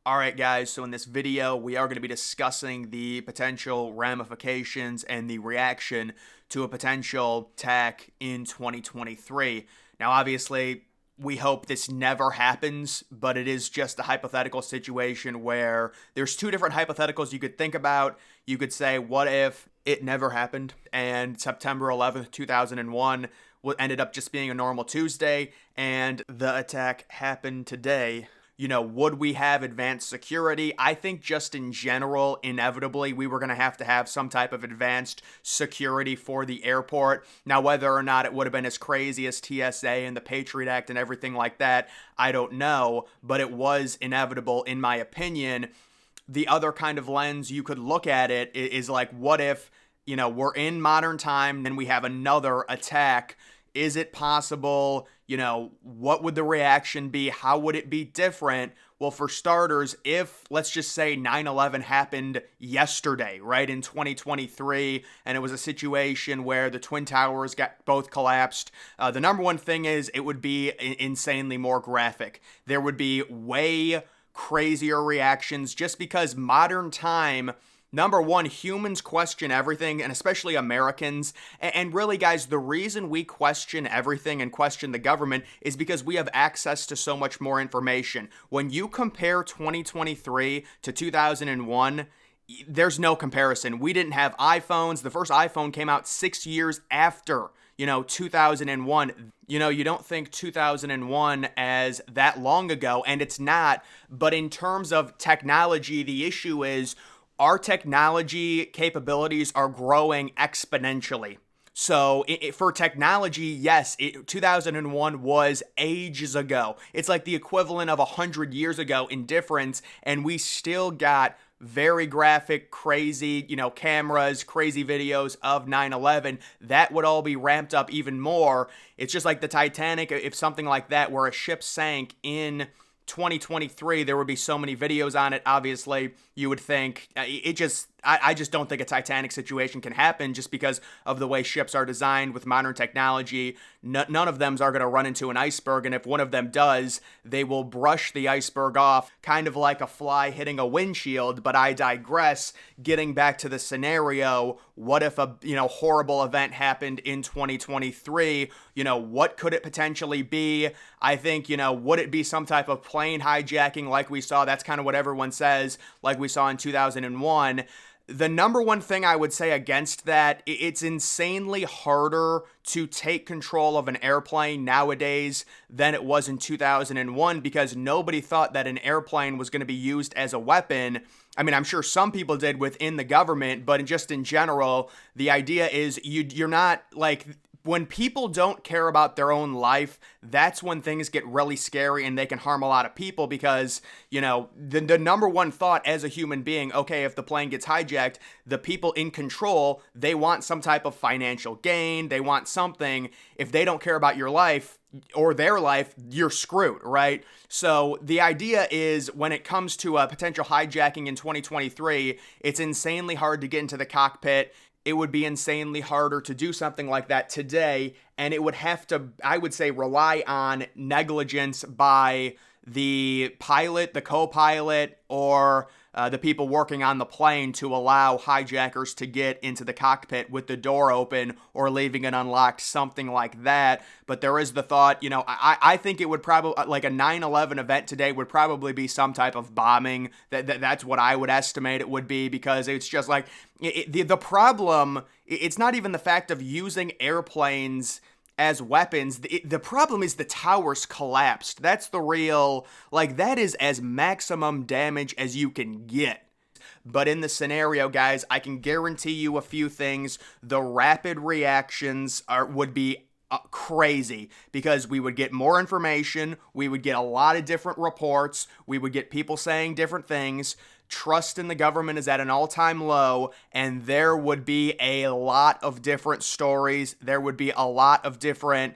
All right, guys, so in this video, we are going to be discussing the potential ramifications and the reaction to a potential attack in 2023. Now, obviously, we hope this never happens, but it is just a hypothetical situation where there's two different hypotheticals you could think about. You could say, what if it never happened and September 11th, 2001 ended up just being a normal Tuesday and the attack happened today? Would we have advanced security? I think just in general, inevitably, we were going to have some type of advanced security for the airport. Now, whether or not it would have been as crazy as TSA and the Patriot Act and everything like that, I don't know, but it was inevitable in my opinion. The other kind of lens you could look at it is like, what if, we're in modern time and we have another attack? Is it possible? What would the reaction be? How would it be different? Well, for starters, if, let's just say 9/11 happened yesterday, right, in 2023, and it was a situation where the Twin Towers got both collapsed, the number one thing is it would be insanely more graphic. There would be way crazier reactions just because modern time. Number one, humans question everything, and especially Americans. And really, guys, the reason we question everything and question the government is because we have access to so much more information. When you compare 2023 to 2001, there's no comparison. We didn't have iPhones. The first iPhone came out 6 years after 2001. You don't think 2001 as that long ago, and it's not. But in terms of technology, the issue is our technology capabilities are growing exponentially. So for technology, yes, 2001 was ages ago. It's like the equivalent of 100 years ago in difference, and we still got very graphic, crazy, cameras, crazy videos of 9/11. That would all be ramped up even more. It's just like the Titanic, if something like that, where a ship sank in 2023, there would be so many videos on it. Obviously, you would think I just don't think a Titanic situation can happen just because of the way ships are designed with modern technology. None of them are going to run into an iceberg, and if one of them does, they will brush the iceberg off, kind of like a fly hitting a windshield. But I digress. Getting back to the scenario, what if a horrible event happened in 2023? What could it potentially be? I think, would it be some type of plane hijacking like we saw? That's kind of what everyone says, like we saw in 2001. The number one thing I would say against that, it's insanely harder to take control of an airplane nowadays than it was in 2001 because nobody thought that an airplane was going to be used as a weapon. I mean, I'm sure some people did within the government, but just in general, the idea is you're not like... When people don't care about their own life, that's when things get really scary and they can harm a lot of people because, the number one thought as a human being, okay, if the plane gets hijacked, the people in control, they want some type of financial gain. They want something. If they don't care about your life or their life, you're screwed, right? So the idea is when it comes to a potential hijacking in 2023, it's insanely hard to get into the cockpit. It would be insanely harder to do something like that today, and it would have to, I would say, rely on negligence by the pilot, the co-pilot, or the people working on the plane to allow hijackers to get into the cockpit with the door open or leaving it unlocked, something like that. But there is the thought, I think it would probably, like a 9/11 event today would probably be some type of bombing. That's what I would estimate it would be because it's just like, the problem, it's not even the fact of using airplanes as weapons. The problem is the towers collapsed. That's the real, that is as maximum damage as you can get. But in the scenario, guys, I can guarantee you a few things. The rapid reactions would be crazy because we would get more information. We would get a lot of different reports. We would get people saying different things. Trust in the government is at an all-time low, and there would be a lot of different stories. There would be a lot of different,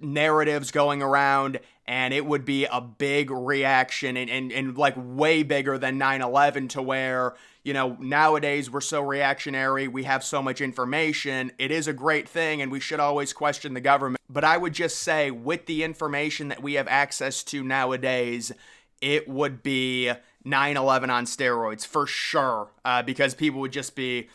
narratives going around, and it would be a big reaction and like way bigger than 9/11 to where, nowadays we're so reactionary. We have so much information. It is a great thing, and we should always question the government. But I would just say with the information that we have access to nowadays, it would be 9/11 on steroids for sure, because people would just be,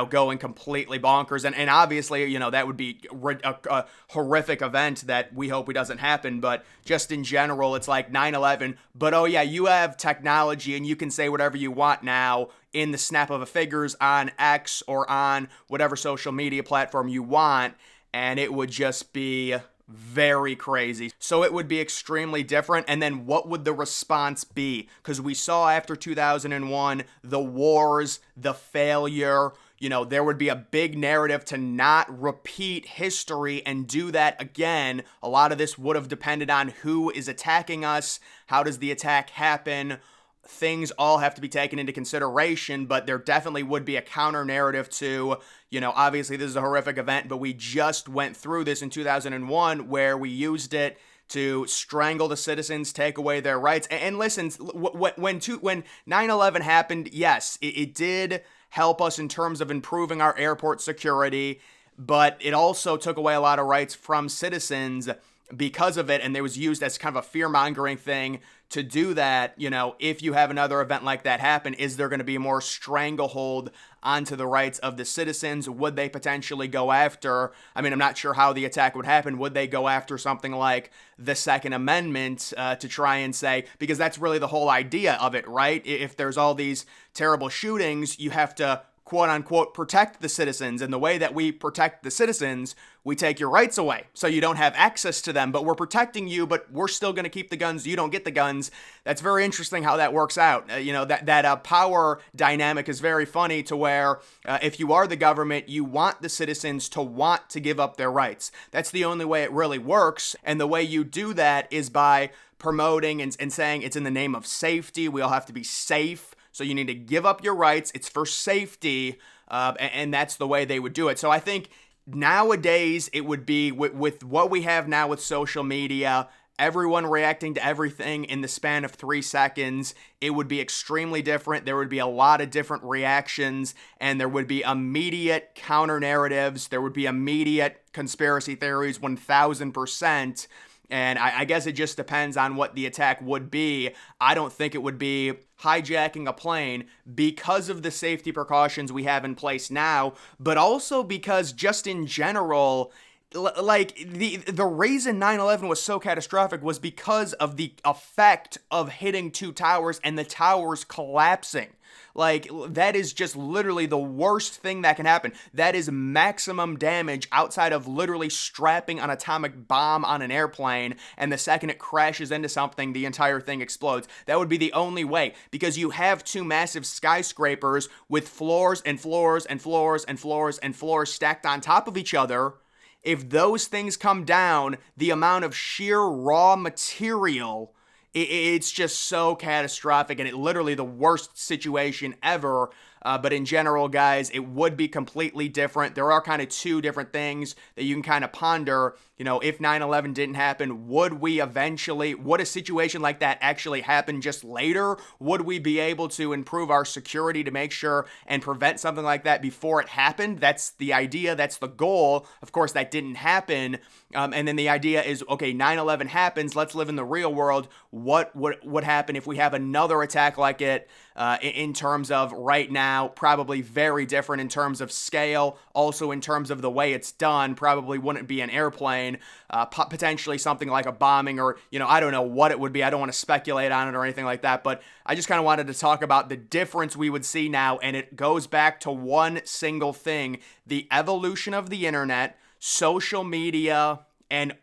going completely bonkers. And obviously, that would be a horrific event that we hope it doesn't happen. But just in general, it's like 9/11. But oh, yeah, you have technology and you can say whatever you want now in the snap of a fingers on X or on whatever social media platform you want. And it would just be very crazy. So it would be extremely different. And then what would the response be? Because we saw after 2001, the wars, the failure, there would be a big narrative to not repeat history and do that again. A lot of this would have depended on who is attacking us. How does the attack happen? Things all have to be taken into consideration, but there definitely would be a counter narrative to, obviously this is a horrific event, but we just went through this in 2001 where we used it to strangle the citizens, take away their rights. And listen, when 9/11 happened, yes, it did help us in terms of improving our airport security, but it also took away a lot of rights from citizens because of it, and it was used as kind of a fear-mongering thing to do that. If you have another event like that happen, is there going to be more stranglehold onto the rights of the citizens? Would they potentially go after, I'm not sure how the attack would happen. Would they go after something like the Second Amendment to try and say, because that's really the whole idea of it, right? If there's all these terrible shootings, you have to quote unquote protect the citizens, and the way that we protect the citizens, we take your rights away so you don't have access to them, but we're protecting you, but we're still going to keep the guns, you don't get the guns. That's very interesting how that works out. That power dynamic is very funny, to where if you are the government, you want the citizens to want to give up their rights. That's the only way it really works, and the way you do that is by promoting and saying it's in the name of safety. We all have to be safe. So you need to give up your rights. It's for safety, and that's the way they would do it. So I think nowadays it would be with what we have now with social media, everyone reacting to everything in the span of 3 seconds, it would be extremely different. There would be a lot of different reactions, and there would be immediate counter narratives. There would be immediate conspiracy theories, 1000%. And I guess it just depends on what the attack would be. I don't think it would be hijacking a plane because of the safety precautions we have in place now, but also because just in general, like the reason 9/11 was so catastrophic was because of the effect of hitting 2 towers and the towers collapsing. Like, that is just literally the worst thing that can happen. That is maximum damage outside of literally strapping an atomic bomb on an airplane, and the second it crashes into something, the entire thing explodes. That would be the only way, because you have 2 massive skyscrapers with floors and floors and floors and floors and floors stacked on top of each other. If those things come down, the amount of sheer raw material, it's just so catastrophic, and it literally the worst situation ever. But in general, guys, it would be completely different. There are kind of 2 different things that you can kind of ponder. If 9/11 didn't happen, would a situation like that actually happen just later? Would we be able to improve our security to make sure and prevent something like that before it happened? That's the idea. That's the goal. Of course, that didn't happen. And then the idea is, okay, 9/11 happens. Let's live in the real world. What would happen if we have another attack like it? In terms of right now, probably very different in terms of scale. Also in terms of the way it's done, probably wouldn't be an airplane. Potentially something like a bombing, or, I don't know what it would be. I don't want to speculate on it or anything like that, but I just kind of wanted to talk about the difference we would see now, and it goes back to one single thing: the evolution of the internet, social media, and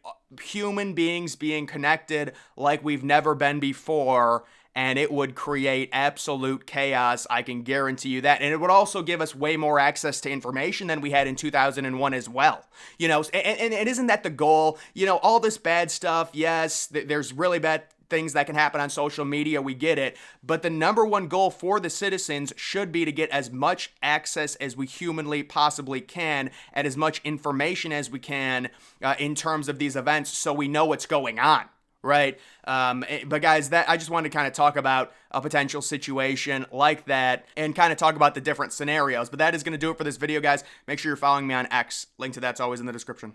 human beings being connected like we've never been before. And it would create absolute chaos, I can guarantee you that. And it would also give us way more access to information than we had in 2001 as well. And isn't that the goal? All this bad stuff, yes, there's really bad things that can happen on social media, we get it. But the number one goal for the citizens should be to get as much access as we humanly possibly can, and as much information as we can in terms of these events, so we know what's going on. Right. But guys, I just wanted to kind of talk about a potential situation like that and kind of talk about the different scenarios. But that is going to do it for this video, guys. Make sure you're following me on X. Link to that's always in the description.